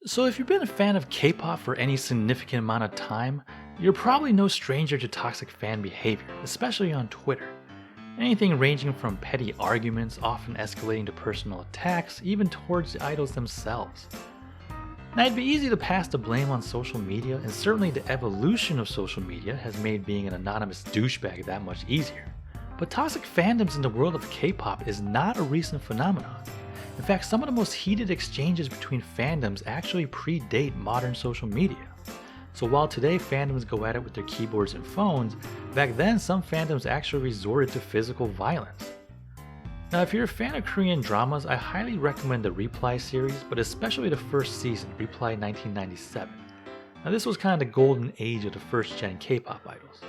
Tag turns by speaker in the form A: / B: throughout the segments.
A: So if you've been a fan of K-pop for any significant amount of time, you're probably no stranger to toxic fan behavior, especially on Twitter. Anything ranging from petty arguments, often escalating to personal attacks, even towards the idols themselves. Now it'd be easy to pass the blame on social media, and certainly the evolution of social media has made being an anonymous douchebag that much easier. But toxic fandoms in the world of K-pop is not a recent phenomenon. In fact, some of the most heated exchanges between fandoms actually predate modern social media. So while today fandoms go at it with their keyboards and phones, back then some fandoms actually resorted to physical violence. Now if you're a fan of Korean dramas, I highly recommend the Reply series, but especially the first season, Reply 1997. Now this was kind of the golden age of the first gen K-pop idols.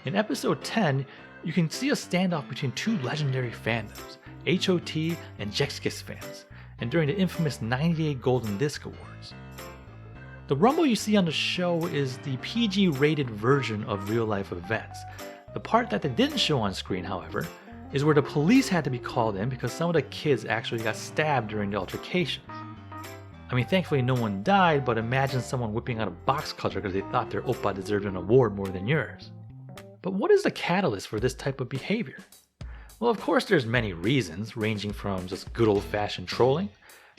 A: In episode 10, you can see a standoff between two legendary fandoms, HOT and Jexkis fans, and during the infamous 98 Golden Disc Awards. The rumble you see on the show is the PG rated version of real life events. The part that they didn't show on screen, however, is where the police had to be called in because some of the kids actually got stabbed during the altercations. I mean, thankfully no one died, but imagine someone whipping out a box cutter because they thought their oppa deserved an award more than yours. But what is the catalyst for this type of behavior? Well, of course there's many reasons, ranging from just good old-fashioned trolling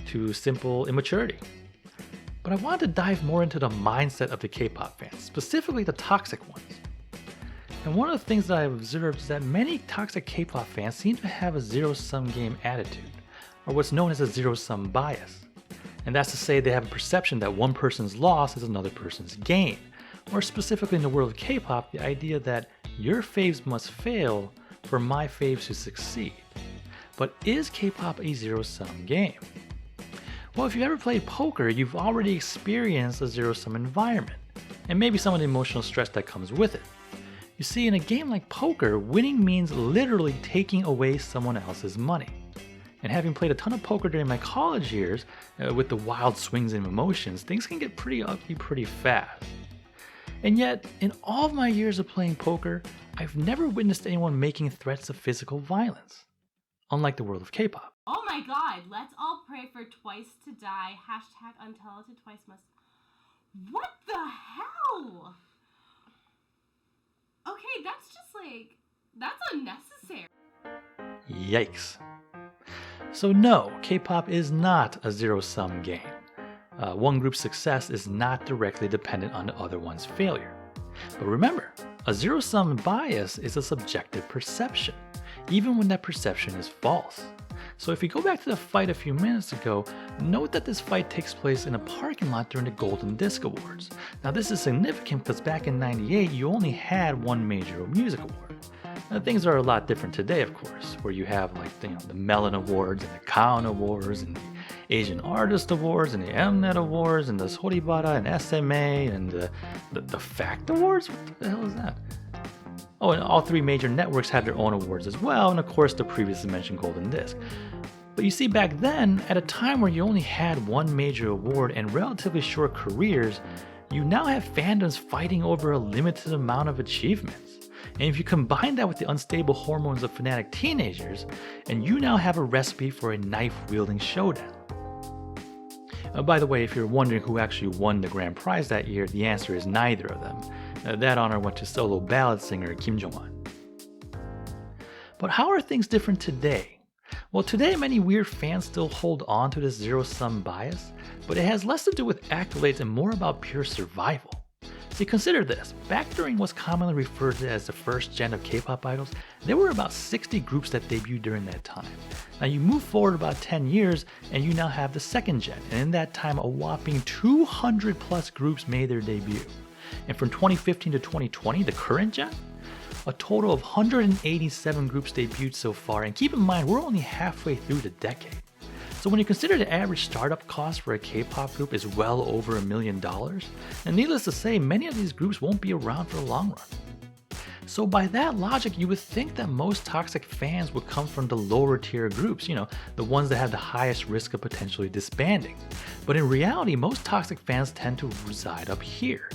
A: to simple immaturity. But I wanted to dive more into the mindset of the K-pop fans, specifically the toxic ones. And one of the things that I've observed is that many toxic K-pop fans seem to have a zero-sum game attitude, or what's known as a zero-sum bias. And that's to say they have a perception that one person's loss is another person's gain, or specifically in the world of K-pop, the idea that your faves must fail for my faves to succeed. But is K-pop a zero-sum game? Well, if you ever played poker, you've already experienced a zero-sum environment, and maybe some of the emotional stress that comes with it. You see, in a game like poker, winning means literally taking away someone else's money. And having played a ton of poker during my college years, with the wild swings and emotions, things can get pretty ugly pretty fast. And yet, in all of my years of playing poker, I've never witnessed anyone making threats of physical violence. Unlike the world of K-pop.
B: Oh my god, let's all pray for Twice to die. Hashtag untalented twice must. What the hell? Okay, that's just like, that's unnecessary.
A: Yikes. So no, K-pop is not a zero-sum game. One group's success is not directly dependent on the other one's failure. But remember, a zero-sum bias is a subjective perception, even when that perception is false. So if you go back to the fight a few minutes ago, note that this fight takes place in a parking lot during the Golden Disc Awards. Now this is significant because back in '98 you only had one major music award. Now, things are a lot different today, of course, where you have like the Melon Awards and the Kaon Awards and the Asian Artist Awards and the Mnet Awards and the Soribara and SMA and the Fact Awards? What the hell is that? Oh, and all three major networks had their own awards as well, and of course the previously mentioned Golden Disc. But you see, back then, at a time where you only had one major award and relatively short careers, you now have fandoms fighting over a limited amount of achievements. And if you combine that with the unstable hormones of fanatic teenagers, and you now have a recipe for a knife-wielding showdown. By the way, if you're wondering who actually won the grand prize that year, the answer is neither of them. That honor went to solo ballad singer Kim Jong-un. But how are things different today? Well, today many weird fans still hold on to this zero-sum bias, but it has less to do with accolades and more about pure survival. See, consider this. Back during what's commonly referred to as the first gen of K-pop idols, there were about 60 groups that debuted during that time. Now you move forward about 10 years and you now have the second gen, and in that time a whopping 200 plus groups made their debut. And from 2015 to 2020, the current gen, a total of 187 groups debuted so far, and keep in mind we're only halfway through the decade. So when you consider the average startup cost for a K-pop group is well over $1 million, and needless to say, many of these groups won't be around for the long run. So by that logic, you would think that most toxic fans would come from the lower tier groups, the ones that have the highest risk of potentially disbanding. But in reality, most toxic fans tend to reside up here.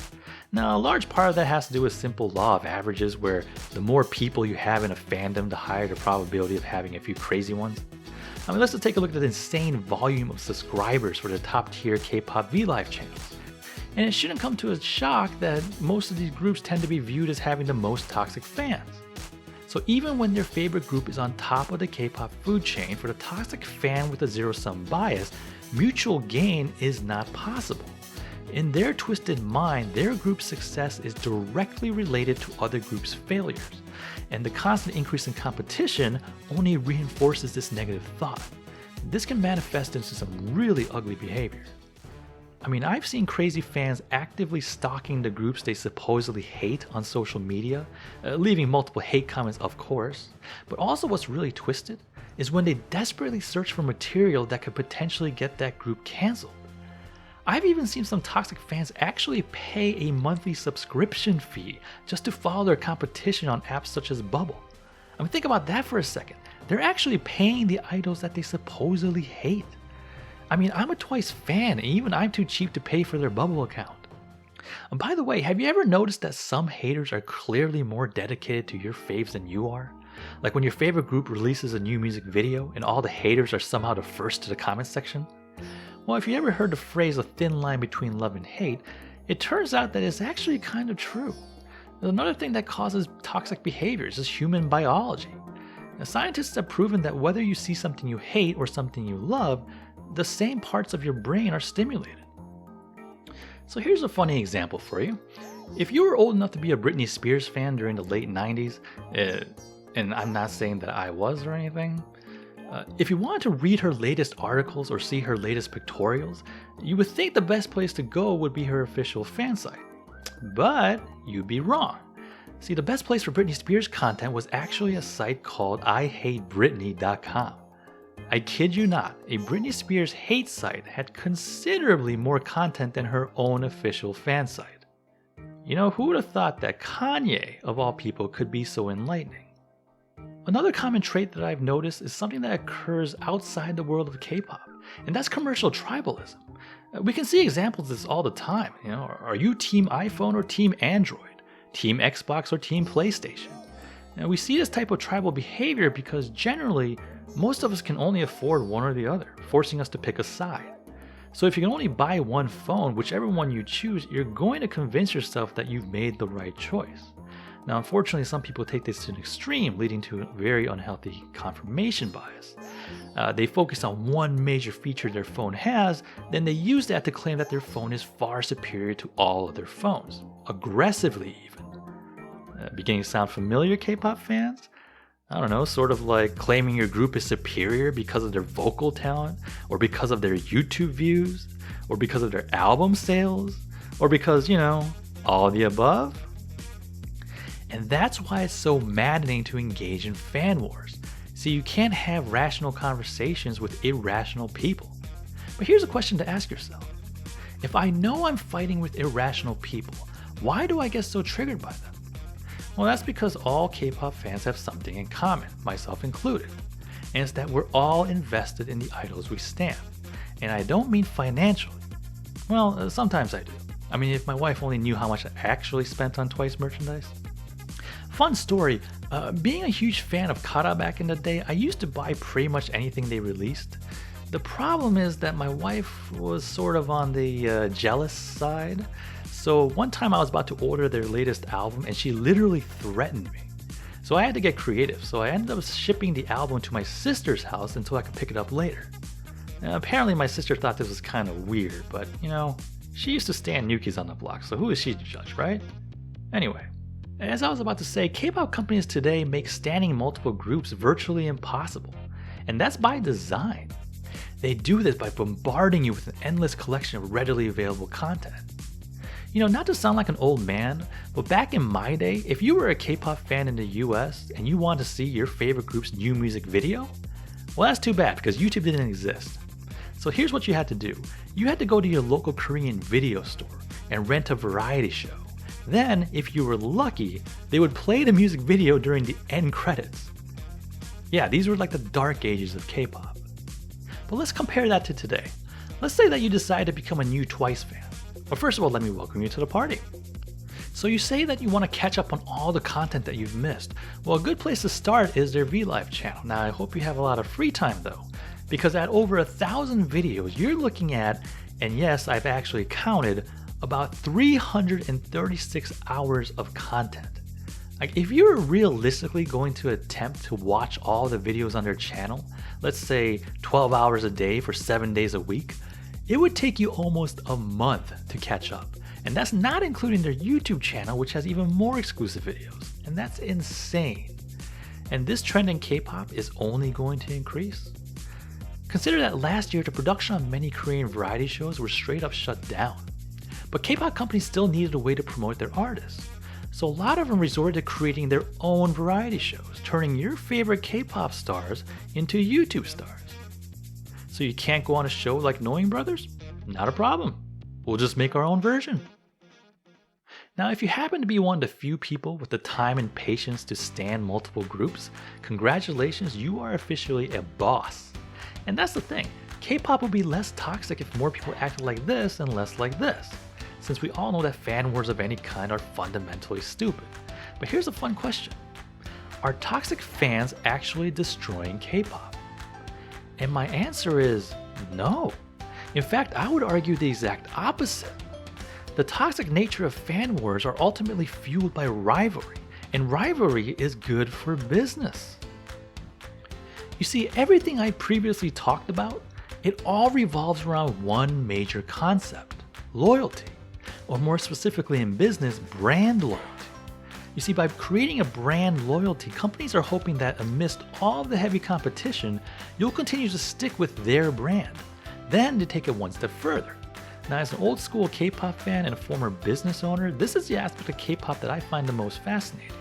A: Now, a large part of that has to do with simple law of averages, where the more people you have in a fandom, the higher the probability of having a few crazy ones. I mean, let's just take a look at the insane volume of subscribers for the top tier K-pop V-Live channels. And it shouldn't come to a shock that most of these groups tend to be viewed as having the most toxic fans. So even when their favorite group is on top of the K-pop food chain, for the toxic fan with a zero-sum bias, mutual gain is not possible. In their twisted mind, their group's success is directly related to other groups' failures, and the constant increase in competition only reinforces this negative thought. This can manifest into some really ugly behavior. I mean, I've seen crazy fans actively stalking the groups they supposedly hate on social media, leaving multiple hate comments, of course. But also what's really twisted is when they desperately search for material that could potentially get that group canceled. I've even seen some toxic fans actually pay a monthly subscription fee just to follow their competition on apps such as Bubble. I mean, think about that for a second. They're actually paying the idols that they supposedly hate. I mean, I'm a Twice fan, and even I'm too cheap to pay for their Bubble account. And by the way, have you ever noticed that some haters are clearly more dedicated to your faves than you are? Like when your favorite group releases a new music video and all the haters are somehow the first to the comment section? Well, if you ever heard the phrase a thin line between love and hate, it turns out that it's actually kind of true. Another thing that causes toxic behaviors is human biology. Now, scientists have proven that whether you see something you hate or something you love, the same parts of your brain are stimulated. So here's a funny example for you. If you were old enough to be a Britney Spears fan during the late 90s, and I'm not saying that I was or anything, if you wanted to read her latest articles or see her latest pictorials, you would think the best place to go would be her official fan site. But you'd be wrong. See, the best place for Britney Spears content was actually a site called IHateBritney.com. I kid you not, a Britney Spears hate site had considerably more content than her own official fan site. You know, who would have thought that Kanye, of all people, could be so enlightening? Another common trait that I've noticed is something that occurs outside the world of K-pop, and that's commercial tribalism. We can see examples of this all the time. You know, are you Team iPhone or Team Android? Team Xbox or Team PlayStation? Now, we see this type of tribal behavior because generally, most of us can only afford one or the other, forcing us to pick a side. So if you can only buy one phone, whichever one you choose, you're going to convince yourself that you've made the right choice. Now, unfortunately, some people take this to an extreme, leading to a very unhealthy confirmation bias. They focus on one major feature their phone has, then they use that to claim that their phone is far superior to all other phones, aggressively even. Beginning to sound familiar, K-pop fans? I don't know, sort of like claiming your group is superior because of their vocal talent, or because of their YouTube views, or because of their album sales, or because, you know, all of the above. And that's why it's so maddening to engage in fan wars. See, you can't have rational conversations with irrational people. But here's a question to ask yourself. If I know I'm fighting with irrational people, why do I get so triggered by them? Well, that's because all K-pop fans have something in common, myself included. And it's that we're all invested in the idols we stan. And I don't mean financially. Well, sometimes I do. I mean, if my wife only knew how much I actually spent on Twice merchandise. Fun story, being a huge fan of Kara back in the day, I used to buy pretty much anything they released. The problem is that my wife was sort of on the jealous side. So one time I was about to order their latest album and she literally threatened me. So I had to get creative, so I ended up shipping the album to my sister's house until I could pick it up later. Now, apparently my sister thought this was kind of weird, but you know, she used to stand New Kids on the Block, so who is she to judge, right? Anyway, as I was about to say, K-pop companies today make standing multiple groups virtually impossible, and that's by design. They do this by bombarding you with an endless collection of readily available content. You know, not to sound like an old man, but back in my day, if you were a K-pop fan in the US and you wanted to see your favorite group's new music video, well, that's too bad because YouTube didn't exist. So here's what you had to do. You had to go to your local Korean video store and rent a variety show. Then, if you were lucky, they would play the music video during the end credits. Yeah, these were like the dark ages of K-pop. But let's compare that to today. Let's say that you decide to become a new Twice fan. But first of all, let me welcome you to the party. So you say that you want to catch up on all the content that you've missed. Well, a good place to start is their V-Live channel. Now, I hope you have a lot of free time though. Because at over 1,000 videos, you're looking at, and yes, I've actually counted, about 336 hours of content. Like, if you're realistically going to attempt to watch all the videos on their channel, let's say 12 hours a day for 7 days a week, it would take you almost a month to catch up. And that's not including their YouTube channel, which has even more exclusive videos. And that's insane. And this trend in K-pop is only going to increase. Consider that last year, the production on many Korean variety shows were straight up shut down. But K-pop companies still needed a way to promote their artists. So a lot of them resorted to creating their own variety shows, turning your favorite K-pop stars into YouTube stars. So you can't go on a show like Knowing Brothers? Not a problem. We'll just make our own version. Now, if you happen to be one of the few people with the time and patience to stand multiple groups, congratulations, you are officially a boss. And that's the thing, K-pop would be less toxic if more people acted like this and less like this, since we all know that fan wars of any kind are fundamentally stupid. But here's a fun question. Are toxic fans actually destroying K-pop? And my answer is no. In fact, I would argue the exact opposite. The toxic nature of fan wars are ultimately fueled by rivalry, and rivalry is good for business. You see, everything I previously talked about, it all revolves around one major concept: loyalty. Or more specifically in business, brand loyalty. You see, by creating a brand loyalty, companies are hoping that amidst all of the heavy competition, you'll continue to stick with their brand. Then to take it one step further. Now, as an old school K-pop fan and a former business owner, this is the aspect of K-pop that I find the most fascinating.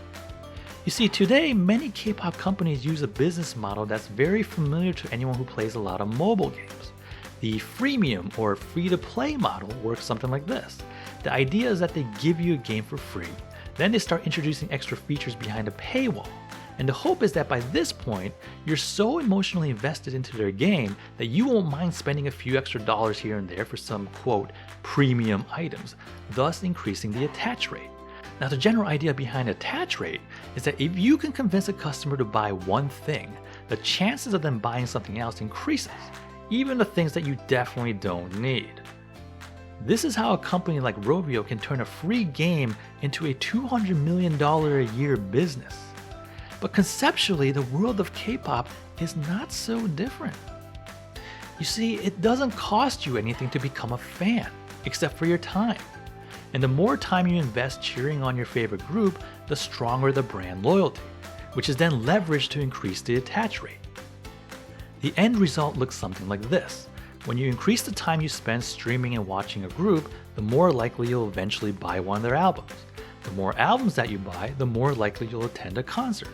A: You see, today, many K-pop companies use a business model that's very familiar to anyone who plays a lot of mobile games. The freemium or free-to-play model works something like this. The idea is that they give you a game for free, then they start introducing extra features behind a paywall. And the hope is that by this point, you're so emotionally invested into their game that you won't mind spending a few extra dollars here and there for some, quote, premium items, thus increasing the attach rate. Now, the general idea behind attach rate is that if you can convince a customer to buy one thing, the chances of them buying something else increases, even the things that you definitely don't need. This is how a company like Rovio can turn a free game into a $200 million a year business. But conceptually, the world of K-pop is not so different. You see, it doesn't cost you anything to become a fan, except for your time. And the more time you invest cheering on your favorite group, the stronger the brand loyalty, which is then leveraged to increase the attach rate. The end result looks something like this. When you increase the time you spend streaming and watching a group, the more likely you'll eventually buy one of their albums. The more albums that you buy, the more likely you'll attend a concert.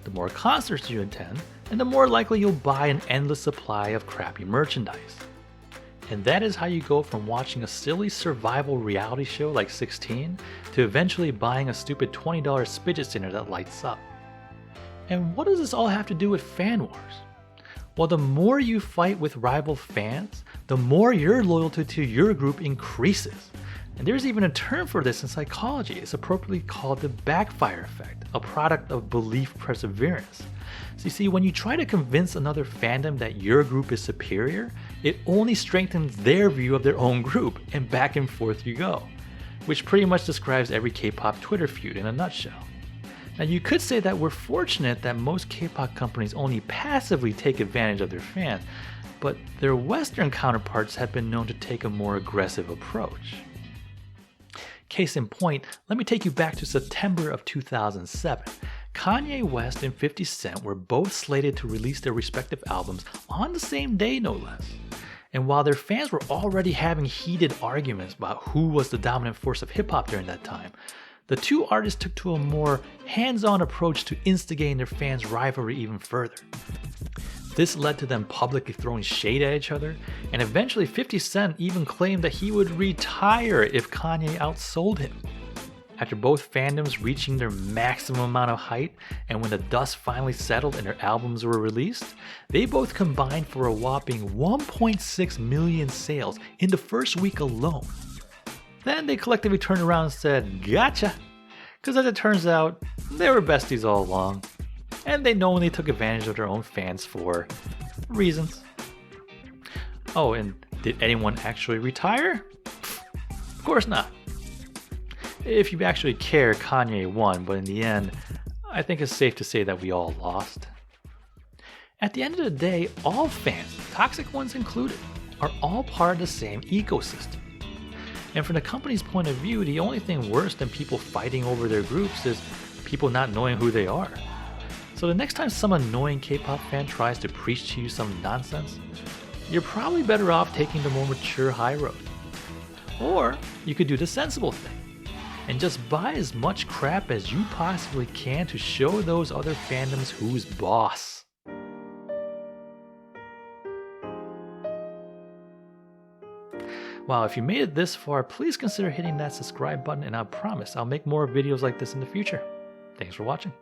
A: The more concerts you attend, and the more likely you'll buy an endless supply of crappy merchandise. And that is how you go from watching a silly survival reality show like 16 to eventually buying a stupid $20 fidget spinner that lights up. And what does this all have to do with fan wars? Well, the more you fight with rival fans, the more your loyalty to your group increases. And there's even a term for this in psychology. It's appropriately called the backfire effect, a product of belief perseverance. So you see, when you try to convince another fandom that your group is superior, it only strengthens their view of their own group, and back and forth you go. Which pretty much describes every K-pop Twitter feud in a nutshell. Now, you could say that we're fortunate that most K-pop companies only passively take advantage of their fans, but their Western counterparts have been known to take a more aggressive approach. Case in point, let me take you back to September of 2007. Kanye West and 50 Cent were both slated to release their respective albums on the same day, no less. And while their fans were already having heated arguments about who was the dominant force of hip-hop during that time, the two artists took to a more hands-on approach to instigating their fans' rivalry even further. This led to them publicly throwing shade at each other, and eventually 50 Cent even claimed that he would retire if Kanye outsold him. After both fandoms reaching their maximum amount of height, and when the dust finally settled and their albums were released, they both combined for a whopping 1.6 million sales in the first week alone. Then they collectively turned around and said, "Gotcha!" Because as it turns out, they were besties all along, and they knowingly took advantage of their own fans for reasons. Oh, and did anyone actually retire? Of course not. If you actually care, Kanye won, but in the end, I think it's safe to say that we all lost. At the end of the day, all fans, toxic ones included, are all part of the same ecosystem. And from the company's point of view, the only thing worse than people fighting over their groups is people not knowing who they are. So the next time some annoying K-pop fan tries to preach to you some nonsense, you're probably better off taking the more mature high road. Or you could do the sensible thing and just buy as much crap as you possibly can to show those other fandoms who's boss. Wow, if you made it this far, please consider hitting that subscribe button, and I promise I'll make more videos like this in the future. Thanks for watching.